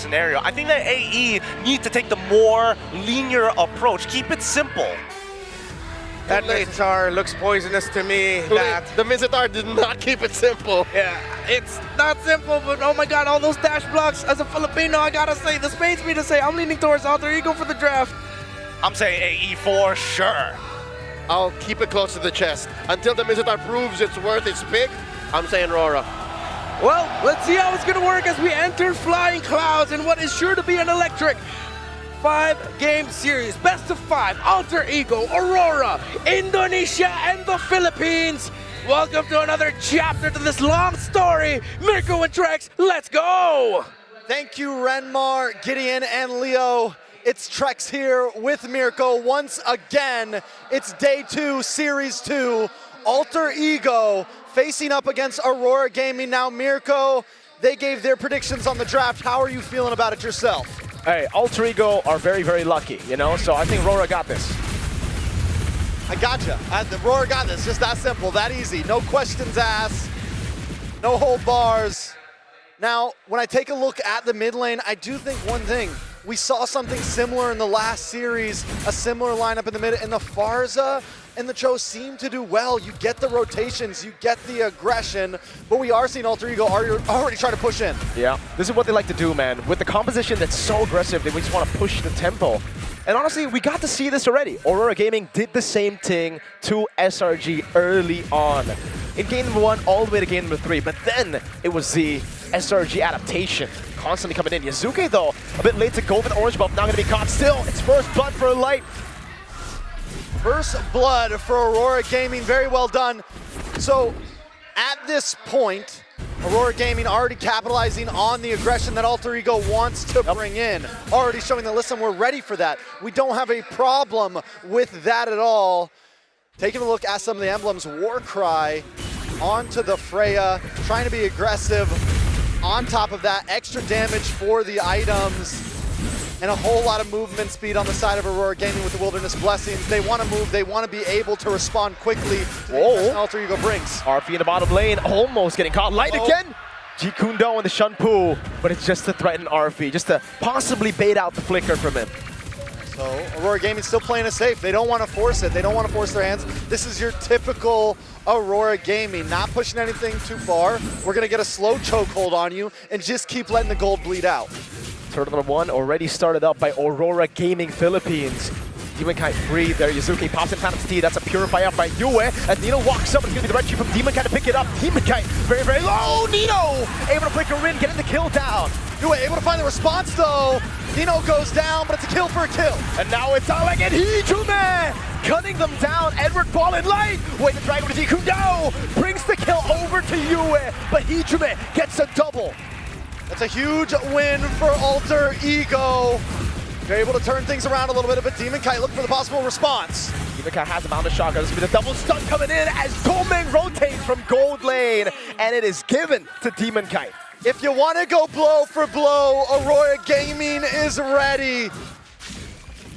scenario. I think that AE needs to take the more linear approach. Keep it simple. That Mizzitar looks poisonous to me. The Mizzitar did not keep it simple. Yeah, it's not simple, but oh my god, all those dash blocks. As a Filipino, I gotta say, this pains me to say, I'm leaning towards Alter Ego for the draft. I'm saying AE for sure. I'll keep it close to the chest. Until the Mizzitar proves it's worth its pick, I'm saying RORA. Well, let's see how it's gonna work as we enter Flying Clouds in what is sure to be an electric 5-game series. Best of 5, Alter Ego, Aurora, Indonesia, and the Philippines. Welcome to another chapter to this long story. Mirko and Trex, let's go! Thank you, Renmar, Gideon, and Leo. It's Trex here with Mirko once again. It's day 2, series 2. Alter Ego facing up against Aurora Gaming. Now, Mirko, they gave their predictions on the draft. How are you feeling about it yourself? Hey, Alter Ego are very, very lucky, you know? So I think RORA got this. I gotcha. The RORA got this. Just that simple, that easy. No questions asked, no hold bars. Now, when I take a look at the mid lane, I do think one thing. We saw something similar in the last series, a similar lineup in the mid, and the Farza and the Cho seem to do well. You get the rotations, you get the aggression, but we are seeing Alter Ego already try to push in. Yeah, this is what they like to do, man. With the composition that's so aggressive, they just want to push the tempo. And honestly, we got to see this already. Aurora Gaming did the same thing to SRG early on. In game number 1, all the way to game number 3, but then it was the SRG adaptation constantly coming in. Yazuke, though, a bit late to go with orange buff, not going to be caught still. It's first blood for Light. First blood for Aurora Gaming, very well done. So at this point, Aurora Gaming already capitalizing on the aggression that Alter Ego wants to bring in. Already showing that, listen, we're ready for that. We don't have a problem with that at all. Taking a look at some of the emblems, Warcry onto the Freya, trying to be aggressive. On top of that, extra damage for the items. And a whole lot of movement speed on the side of Aurora Gaming with the Wilderness Blessings. They want to move, they want to be able to respond quickly to the aggression Alter Ego brings. RP in the bottom lane, almost getting caught. Light again! Jikundo and the Shunpu, but it's just to threaten RP, just to possibly bait out the flicker from him. So Aurora Gaming still playing it safe. They don't want to force it. They don't want to force their hands. This is your typical Aurora Gaming, not pushing anything too far. We're going to get a slow chokehold on you and just keep letting the gold bleed out. Turtle number 1 already started up by Aurora Gaming Philippines. Demon Kite free there. Yazuki pops in Phantom's T. That's a Purify up by Yue. As Nino walks up, it's going to be the red chip from Demon Kite to pick it up. Demon Kite very, very low. Nino able to flicker in, getting the kill down. Yue able to find the response though. Nino goes down, but it's a kill for a kill. And now it's Alec and Hijume cutting them down. Edward Ball and Light. Wait, the Dragon with Jikundo brings the kill over to Yue, but Hijume gets a double. That's a huge win for Alter Ego. They're able to turn things around a little bit, but Demon Kite looking for the possible response. Demon Kite has a mounted shotgun. This will be the double stun coming in as Tomeng rotates from gold lane, and it is given to Demon Kite. If you want to go blow for blow, Aurora Gaming is ready.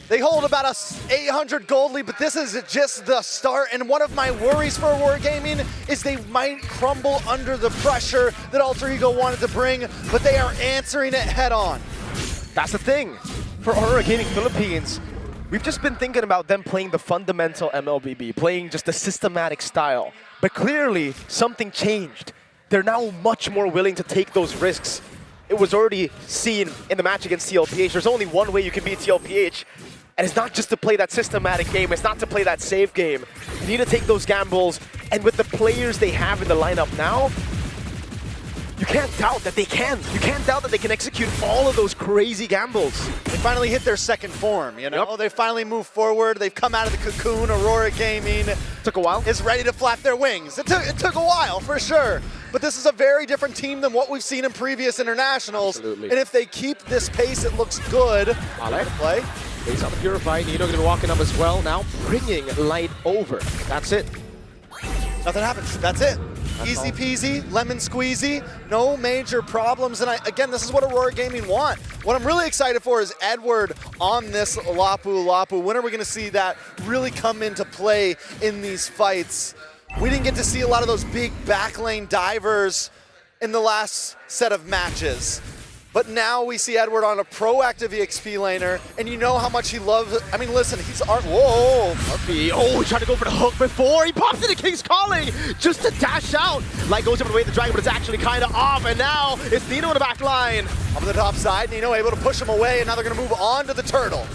They hold about a 800 gold lead, but this is just the start. And one of my worries for Aurora Gaming is they might crumble under the pressure that Alter Ego wanted to bring, but they are answering it head on. That's the thing. For Aurora Gaming Philippines, we've just been thinking about them playing the fundamental MLBB, playing just the systematic style. But clearly, something changed. They're now much more willing to take those risks. It was already seen in the match against TLPH. There's only one way you can beat TLPH, and it's not just to play that systematic game, it's not to play that safe game. You need to take those gambles, and with the players they have in the lineup now, you can't doubt that they can. You can't doubt that they can execute all of those crazy gambles. They finally hit their second form, you know? Yep. They finally moved forward. They've come out of the cocoon. Aurora Gaming took a while. Is ready to flap their wings. It took a while, for sure. But this is a very different team than what we've seen in previous internationals. Absolutely. And if they keep this pace, it looks good. Alec play. Based on the Purify, Nino going to be walking up as well. Now bringing Light over. That's it. Nothing happens. That's it. Easy peasy, lemon squeezy, no major problems. And again, this is what Aurora Gaming want. What I'm really excited for is Edward on this Lapu Lapu. When are we going to see that really come into play in these fights? We didn't get to see a lot of those big backlane divers in the last set of matches. But now we see Edward on a proactive EXP laner, and you know how much he loves it. I mean, listen, he's whoa. Murphy, oh, he tried to go for the hook before. He pops into King's Calling just to dash out. Light goes over the way of the dragon, but it's actually kind of off, and now it's Nino in the back line. Up on the top side, Nino able to push him away, and now they're going to move on to the turtle.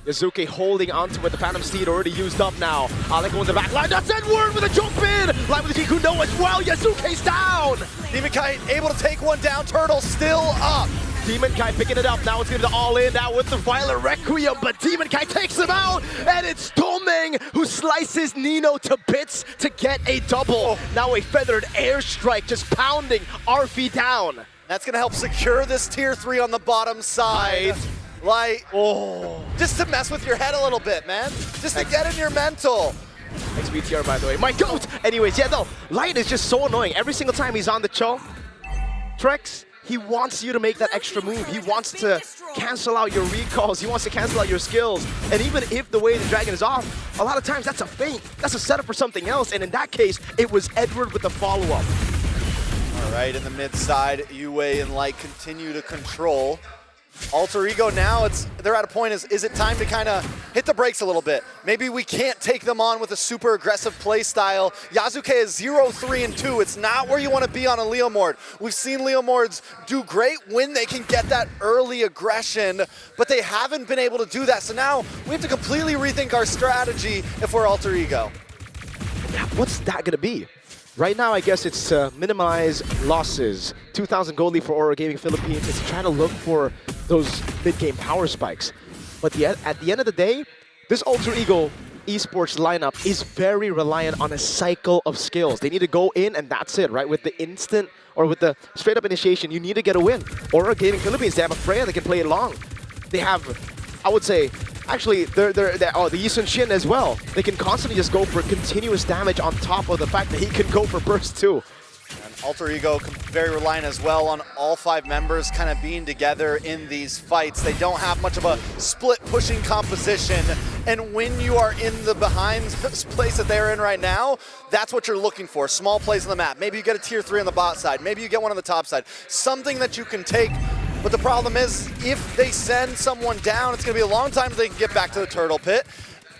Yazuki holding onto it. The Phantom Steed already used up now. Alec going to the back line. That's Edward with a jump in. Line with the Kikuno as well. Yazuki's down. Demon Kite able to take one down. Turtle still up. Demon Kite picking it up. Now it's going to be the all-in now with the Violet Requiem, but Demon Kite takes him out, and it's Domeng who slices Nino to bits to get a double. Now a feathered airstrike just pounding Arfi down. That's going to help secure this tier 3 on the bottom side. Like, just to mess with your head a little bit, man. Just to get in your mental. XBTR, by the way. My goat! Anyways, yeah, no, Light is just so annoying. Every single time he's on the Cho, Trex, he wants you to make that extra move. He wants to cancel out your recalls. He wants to cancel out your skills. And even if the way the dragon is off, a lot of times that's a feint. That's a setup for something else. And in that case, it was Edward with the follow-up. All right, in the mid side, Yue and Light continue to control. Alter Ego now, they're at a point, is it time to kind of hit the brakes a little bit? Maybe we can't take them on with a super aggressive play style. Yasuke is 0-3-2. It's not where you want to be on a Leomord. We've seen Leomords do great when they can get that early aggression, but they haven't been able to do that. So now we have to completely rethink our strategy if we're Alter Ego. What's that going to be? Right now, I guess it's minimize losses. 2,000 gold lead for RORA Gaming Philippines. It's trying to look for those mid-game power spikes. But at the end of the day, this Alter Ego esports lineup is very reliant on a cycle of skills. They need to go in and that's it, right? With the instant or with the straight-up initiation, you need to get a win. RORA Gaming Philippines, they have a Freya that can play it long. They have, I would say, actually, they're the Yi Sun-shin as well. They can constantly just go for continuous damage on top of the fact that he can go for burst too. And Alter Ego very reliant as well on all 5 members kind of being together in these fights. They don't have much of a split pushing composition. And when you are in the behind place that they're in right now, that's what you're looking for. Small plays on the map. Maybe you get a tier 3 on the bot side. Maybe you get one on the top side. Something that you can take. But the problem is, if they send someone down, it's going to be a long time until they can get back to the turtle pit.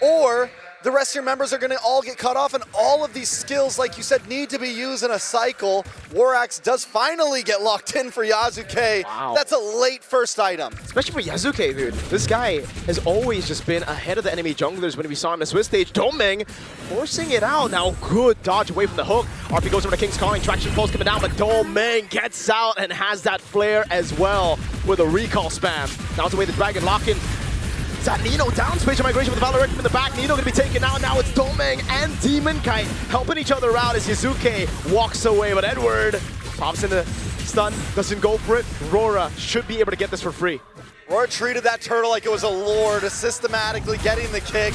Or the rest of your members are going to all get cut off, and all of these skills, like you said, need to be used in a cycle. Warax does finally get locked in for Yasuke. Wow. That's a late first item. Especially for Yasuke, dude. This guy has always just been ahead of the enemy junglers when we saw him in the Swiss stage. Domeng forcing it out. Now, good dodge away from the hook. RP goes over to King's Calling. Traction pulse coming down, but Domeng gets out and has that flare as well with a recall spam. Now it's away the dragon lock-in. Is that Nino down? Spatial migration with the Valor in the back. Nino gonna be taken out. Now it's Domeng and Demon Kite helping each other out as Yazuke walks away. But Edward pops in the stun, doesn't go for it. RORA should be able to get this for free. RORA treated that turtle like it was a lord, systematically getting the kick,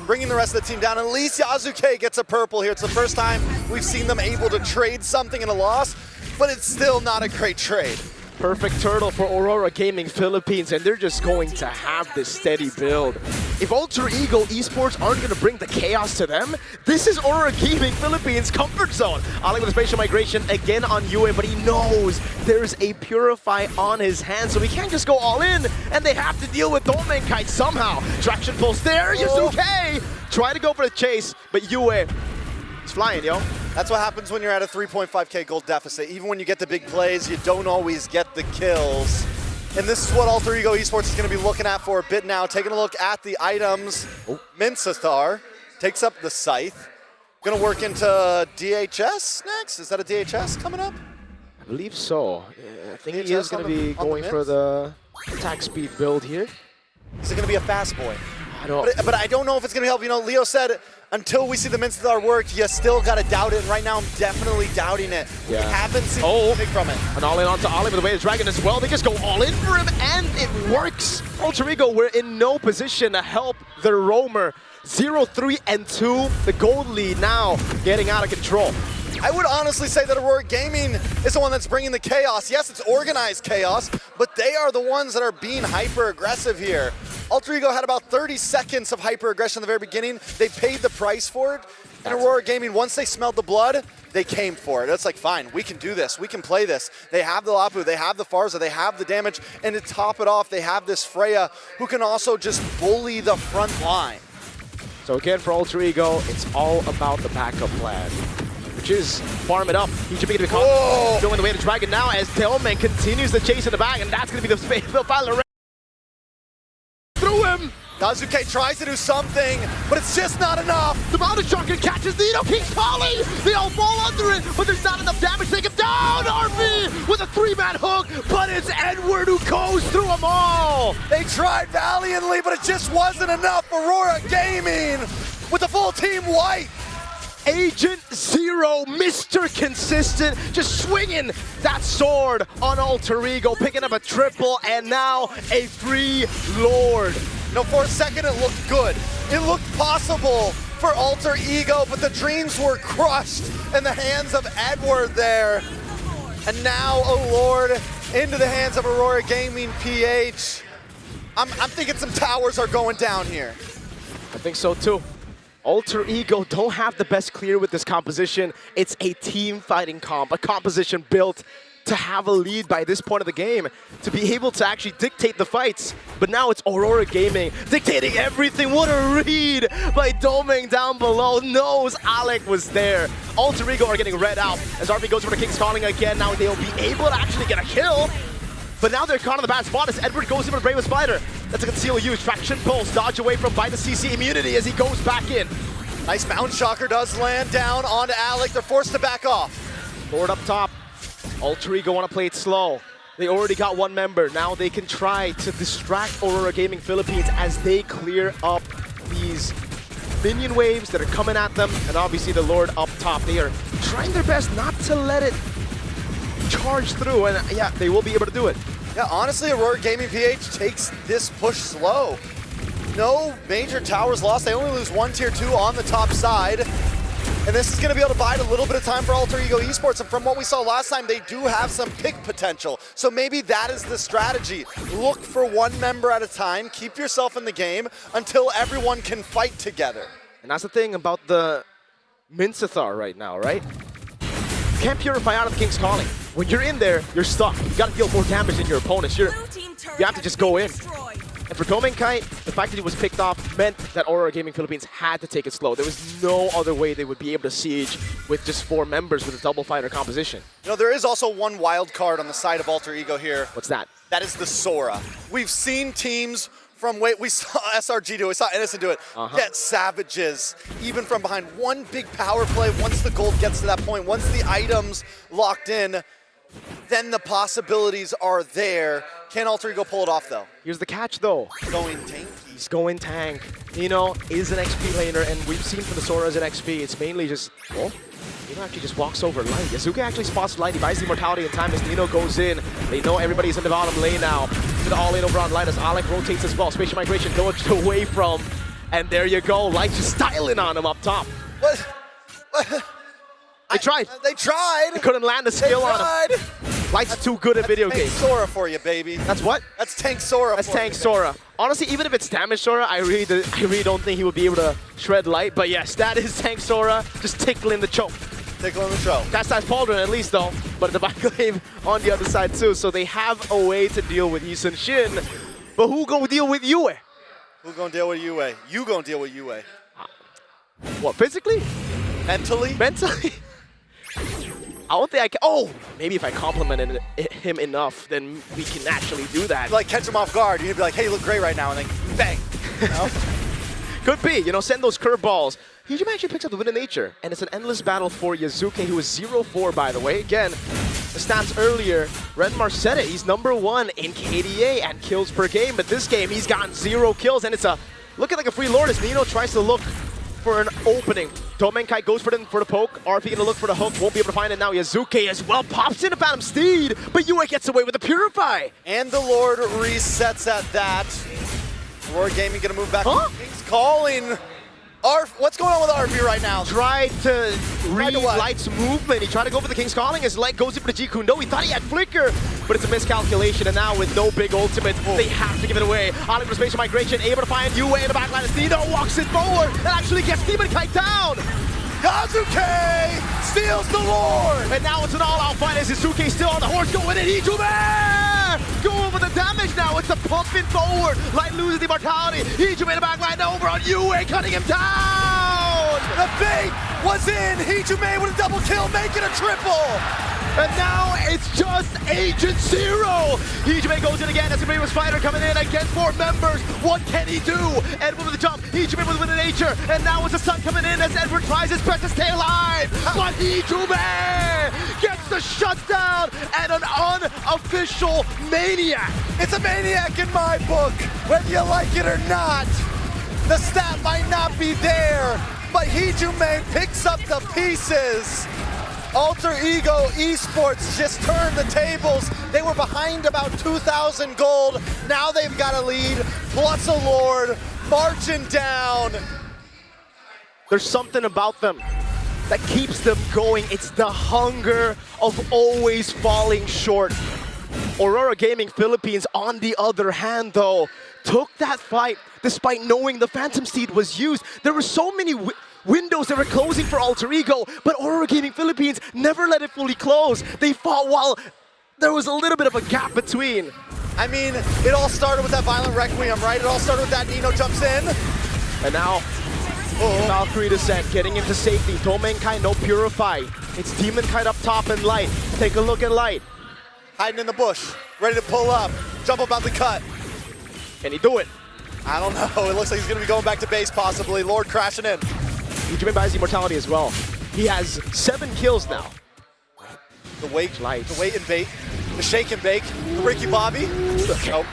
bringing the rest of the team down. At least Yasuke gets a purple here. It's the first time we've seen them able to trade something in a loss, but it's still not a great trade. Perfect turtle for RORA Gaming Philippines, and they're just going to have this steady build. If Alter Ego esports aren't going to bring the chaos to them, this is RORA Gaming Philippines' comfort zone. Alec with a spatial migration again on Yue, but he knows there's a Purify on his hand, so he can't just go all in, and they have to deal with Domeng Kite somehow. Traction pulse there, Yazuke! Try to go for the chase, but Yue is flying, yo. That's what happens when you're at a 3.5k gold deficit. Even when you get the big plays, you don't always get the kills. And this is what Alter Ego Esports is going to be looking at for a bit now. Taking a look at the items. Minsathar takes up the Scythe. Going to work into DHS next. Is that a DHS coming up? I believe so. I think he is going to be going for the attack speed build here. Is it going to be a fast boy? I don't. But I don't know if it's going to help. You know, Leo said until we see the Minsathar work, you still got to doubt it. And right now, I'm definitely doubting it. Yeah. We haven't seen anything from it. An all-in onto Ollie with the way the dragon as well. They just go all in for him, and it works. Alter Ego, we're in no position to help the roamer. 0-3-2. The gold lead now getting out of control. I would honestly say that Aurora Gaming is the one that's bringing the chaos. Yes, it's organized chaos, but they are the ones that are being hyper-aggressive here. Alter Ego had about 30 seconds of hyper-aggression in the very beginning. They paid the price for it, And Aurora Gaming, once they smelled the blood, they came for it. It's like, fine, we can do this. We can play this. They have the Lapu, they have the Farza, they have the damage, and to top it off, they have this Freya who can also just bully the front line. So again, for Alter Ego, it's all about the backup plan, which is farm it up. He should be going to be going the way of the Dragon now as Tailman continues the chase in the back, and that's going to be the final. Through him! Dazuke tries to do something, but it's just not enough. The Mountain Shotgun catches Nino, King's calling! They all fall under it, but there's not enough damage to take him down! RB with a 3-man hook, but it's Edward who goes through them all! They tried valiantly, but it just wasn't enough. Aurora Gaming with the full team white. Agent Zero, Mr. Consistent, just swinging that sword on Alter Ego, picking up a triple, and now a free Lord. No, for a second it looked good. It looked possible for Alter Ego, but the dreams were crushed in the hands of Edward there. And now a Lord into the hands of Aurora Gaming PH. I'm thinking some towers are going down here. I think so too. Alter Ego don't have the best clear with this composition. It's a team fighting comp, a composition built to have a lead by this point of the game, to be able to actually dictate the fights. But now it's Aurora Gaming dictating everything. What a read by Doming down below. Knows Alec was there. Alter Ego are getting read out as RB goes for the King's Calling again. Now they'll be able to actually get a kill. But now they're caught in the bad spot as Edward goes in for the Brave Spider. That's a conceal use. Traction pulse. Dodge away from by the CC immunity as he goes back in. Nice Mountain Shocker does land down onto Alec. They're forced to back off. Lord up top. Alter Ego want to play it slow. They already got one member. Now they can try to distract Aurora Gaming Philippines as they clear up these minion waves that are coming at them. And obviously the Lord up top. They are trying their best not to let it charge through. And yeah, they will be able to do it. Yeah, honestly, Aurora Gaming PH takes this push slow. No major towers lost. They only lose one tier 2 on the top side. And this is going to be able to bide a little bit of time for Alter Ego Esports. And from what we saw last time, they do have some pick potential. So maybe that is the strategy. Look for one member at a time. Keep yourself in the game until everyone can fight together. And that's the thing about the Minsathar right now, right? You can't purify out of the King's Calling. When you're in there, you're stuck. You got to deal more damage than your opponents. You have to just go in. And for Domenkai, the fact that he was picked off meant that Aurora Gaming Philippines had to take it slow. There was no other way they would be able to siege with just 4 members with a double fighter composition. You know, there is also one wild card on the side of Alter Ego here. What's that? That is the Sora. We've seen teams from, we saw SRG do it, we saw Innocent do it, get savages, even from behind. One big power play, once the gold gets to that point, once the items locked in, then the possibilities are there. Can Alter Ego pull it off, though? Here's the catch, though. Going tanky. He's going tank. Nino is an XP laner, and we've seen from the Sora as an XP, it's mainly just, well, Nino actually just walks over Light. Yasuke actually spots Light, he buys the immortality in time as Nino goes in. They know everybody's in the bottom lane now. To the all-in over on Light as Alec rotates as well. Spatial migration dodged away from, and there you go. Light just styling on him up top. What? They tried. They tried. They couldn't land a skill on him. Light's too good at video games. That's Tank Sora for you, baby. That's what? That's Tank Sora. That's Tank Sora. Honestly, even if it's damage Sora, I really don't think he would be able to shred Light. But yes, that is Tank Sora, just tickling the choke. Tickling the choke. That's Pauldron at least though, but the back lane on the other side too. So they have a way to deal with Yisun Shin. But who gonna deal with Yue? Who gonna deal with Yue? You gonna deal with Yue. What, physically? Mentally? Mentally? I don't think I can. Oh, maybe if I complimented him enough, then we can actually do that. Like catch him off guard. You'd be like, hey, you look great right now, and then bang. You know? Could be, you know, send those curveballs. Hijima actually picks up the Wind of Nature, and it's an endless battle for Yasuke, who is 0-4, by the way. Again, the stats earlier, Redmar said it. He's #1 in KDA and kills per game, but this game he's gotten 0 kills, and it's looking like a free Lord as Nino tries to look for an opening. Domenkai goes for the poke. RP gonna look for the hook, won't be able to find it now. Yasuke as well pops in a Phantom Steed, but Yue gets away with the Purify. And the Lord resets at that. Aurora Gaming gonna move back. King's Calling. What's going on with RP right now? Tried to read Light's movement. He tried to go for the King's Calling. His Light goes in for the G Kundo. He thought he had Flicker, but it's a miscalculation. And now with no big ultimate, they have to give it away. Alec for Spatial Migration, able to find Yue in the backline. As Nino walks it forward and actually gets Demon Kite down. Yazuke steals the Lord. And now it's an all-out fight as Izuke still on the horse going in. Hijume going for the damage now. It's a pumping forward. Light loses the immortality. Hijume in the back line over on Yue, cutting him down. The bait was in. Hijume with a double kill, making a triple. And now it's just Agent Zero. Hijume goes in again as the Bravest Fighter coming in against 4 members. What can he do? Edward with the jump. Hijume with the nature. And now it's the sun coming in as Edward tries his best to stay alive. But Hijume gets the shutdown and an unofficial maniac. It's a maniac in my book, whether you like it or not. The stat might not be there, but Hijume picks up the pieces. Alter Ego Esports just turned the tables. They were behind about 2,000 gold. Now they've got a lead, plus a Lord, marching down. There's something about them that keeps them going. It's the hunger of always falling short. Aurora Gaming Philippines, on the other hand, though, took that fight despite knowing the Phantom Steed was used. There were so many windows that were closing for Alter Ego, but Aurora Gaming Philippines never let it fully close. They fought while there was a little bit of a gap between. I mean, it all started with that Violent Requiem, right? It all started with that Nino jumps in. And now, Valkyrie Descent getting into safety. Domenkai, no Purify. It's Demon Kite up top and Light. Take a look at Light. Hiding in the bush, ready to pull up. Jump about the cut. Can he do it? I don't know. It looks like he's going to be going back to base possibly. Lord crashing in. Hijume buys the immortality as well. He has 7 kills now. The wait, Lights. the wait and bait, the shake and bake, the Ricky Bobby. Okay.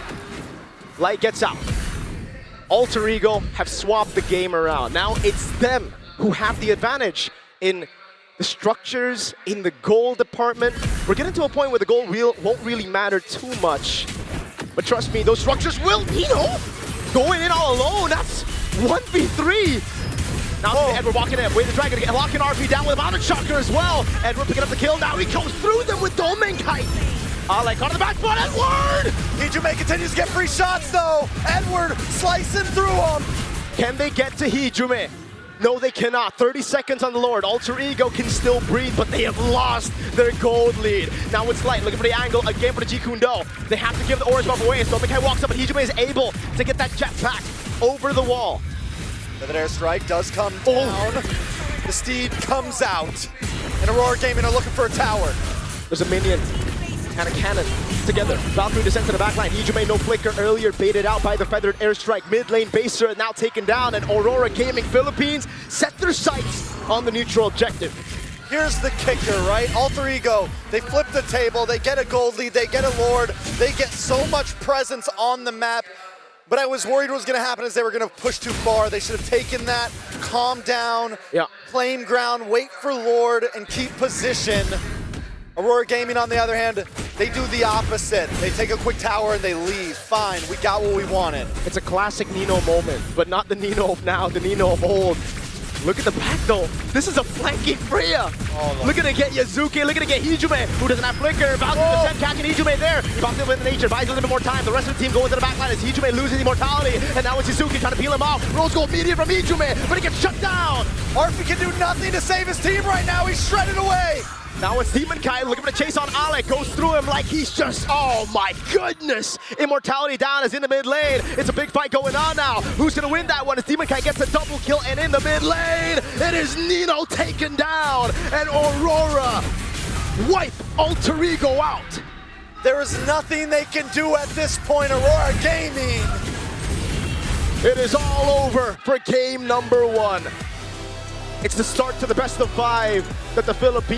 Light gets out. Alter Ego have swapped the game around. Now it's them who have the advantage in the structures, in the goal department. We're getting to a point where the goal won't really matter too much. But trust me, those structures will, going in all alone. That's 1v3. Now Edward walking in, Wade the Dragon again, locking RP down with a Mountain Shocker as well. Edward picking up the kill, now he goes through them with Domenkai. Alec on the back foot, Edward! Hijume continues to get free shots though. Edward slicing through them. Can they get to Hijume? No, they cannot. 30 seconds on the Lord. Alter Ego can still breathe, but they have lost their gold lead. Now it's Light looking for the angle again for the G Kundo. They have to give the orange buff away. So Domenkai walks up, but Hijume is able to get that jetpack over the wall. The airstrike does come down. The Steed comes out. And Aurora Gaming are looking for a tower. There's a minion and a cannon together. Valkyrie descends to the backline. Hijume no flicker earlier, baited out by the feathered airstrike. Mid lane baser now taken down, and Aurora Gaming Philippines set their sights on the neutral objective. Here's the kicker, right? Alter Ego, they flip the table, they get a gold lead, they get a Lord, they get so much presence on the map. But I was worried what was going to happen is they were going to push too far. They should have taken that, calm down, claim ground, wait for Lord, and keep position. Aurora Gaming, on the other hand, they do the opposite. They take a quick tower and they leave. Fine, we got what we wanted. It's a classic Nino moment, but not the Nino of now, the Nino of old. Look at the back though. This is a flanking Freya. Look at it get Yazuki. Look at it get Hijume, who doesn't have flicker. Valkyrie descent, catching Hijume there. Bounces in with the nature, buys a little bit more time. The rest of the team going to the back line as Hijume loses immortality. And now it's Yazuki trying to peel him off. Rose gold medium from Hijume, but he gets shut down. Arfi can do nothing to save his team right now. He's shredded away. Now it's Demonkai looking for the chase on Alec. Goes through him like he's just, oh my goodness. Immortality down is in the mid lane. It's a big fight going on now. Who's gonna win that one? As Demonkai gets a double kill, and in the mid lane, it is Nino taken down. And Aurora wipe Alter Ego out. There is nothing they can do at this point, Aurora Gaming. It is all over for game number 1. It's the start to the best of 5 that the Philippines